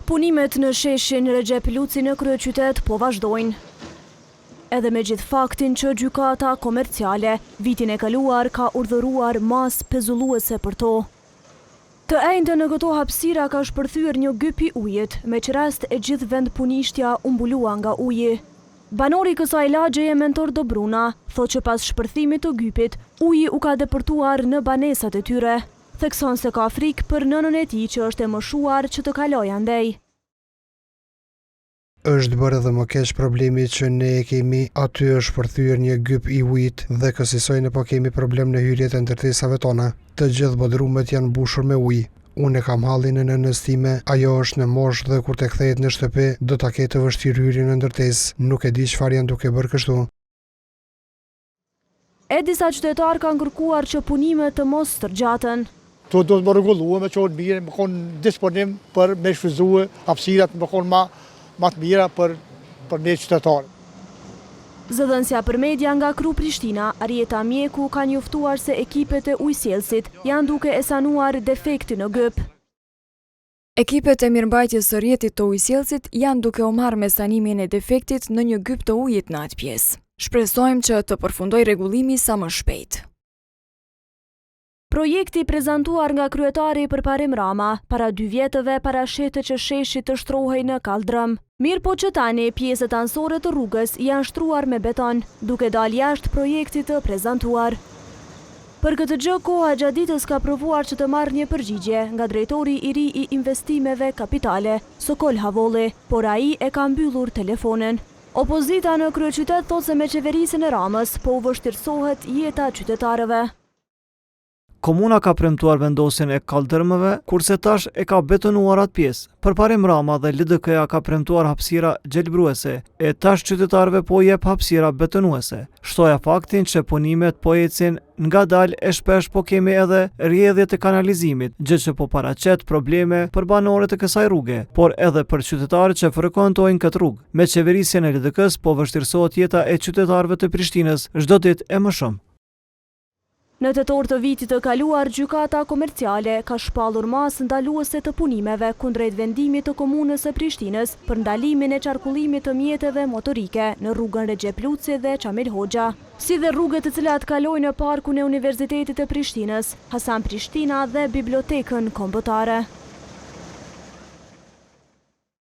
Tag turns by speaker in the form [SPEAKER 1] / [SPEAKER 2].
[SPEAKER 1] Punimet në sheshin Recep Luci në kryeqytet po vazhdojnë. Edhe me gjithë faktin që gjykata komerciale vitin e kaluar ka urdhëruar masë pezulluese për to. Të ejnëtë në këto hapësira ka shpërthyer një gyp i ujit, me që rast e gjithë vend punishtja u mbulua nga uji. Banori i kësaj lagjeje Mentor Dobruna thotë që pas shpërthimit të gypit, uji u ka depërtuar në banesat e tyre. Thekson se ka frikë për nënën e tij që është e moshuar që të kalojë andej.
[SPEAKER 2] Është bërë edhe më keq problemi që ne e kemi aty është shpërthyer një gyp i ujit dhe kësaj ne po kemi problem në hyrjet e ndërtesave tona. Të gjithë bodrumet janë mbushur me ujë. Unë e kam hallin në nënës time, ajo është në moshë dhe kur të kthehet në shtëpi do ta ketë të vështirë hyrjen në ndërtesë. Nuk e di çfarë janë duke bërë kështu.
[SPEAKER 1] Disa qytetarë kanë kërkuar që punimet të mos tërgjaten.
[SPEAKER 3] To do të më rregulluar me çon mirë, më kon disponim për me shfryzuar hapësirat më kon më të mira për ne qytetarë.
[SPEAKER 1] Zëdhënësja për media nga Kru Prishtina, Arieta Mjeku ka njoftuar se ekipet e ujësielësit janë duke e sanuar defektin në gyp.
[SPEAKER 4] Ekipet e mirëmbajtjes së rrjetit të ujësielësit janë duke u marrë me sanimin e defektit në një gyp të ujit në atë pjesë. Shpresojmë që të përfundojë rregullimi sa më shpejt.
[SPEAKER 1] Projekti prezantuar nga kryetari Përparim Rama, para 2 vjetëve parashitet që sheshi të shtrohej në kaldrëm. Mirë po që tani pjesët anësore të rrugës janë shtruar me beton, duke dalë jashtë projektit të prezantuar. Për këtë gjë, koha gjatë ditës ka provuar që të marrë një përgjigje nga drejtori i ri i investimeve kapitale, Sokol Havolli, por ai e ka mbyllur telefonin. Opozita në kryeqytet thotë se me qeverisjen e Ramës po u vështirësohet jeta qytetarëve.
[SPEAKER 5] Komuna ka premtuar vendosjen e kaldërmëve, kurse tash e ka betonuar atë pjesë. Përparim Rama dhe LDK-ja ka premtuar hapësira gjelbruese, e tash qytetarëve po jep hapësira betonuese. Shtoja faktin që punimet po ecin ngadalë e shpesh po kemi edhe rrjedhjet e kanalizimit, gjë që po paraqet probleme për banorët e kësaj rruge, por edhe për qytetarët që frekuentojnë këtë rrugë. Me qeverisjen e LDK-s po vështirësohet jeta e qytetarëve të Prishtinës çdo ditë e më shumë.
[SPEAKER 1] Në tetor të vitit të kaluar, gjykata komerciale ka shpallur masë ndaluese të punimeve kundrejt vendimit të komunës së Prishtinës për ndalimin e qarkullimit të mjeteve motorike në rrugën Recep Luci dhe Çamil Hoxha, si dhe rrugët të cilat kalojnë në parkun e Universitetit të Prishtinës, Hasan Prishtina dhe bibliotekën kombëtare.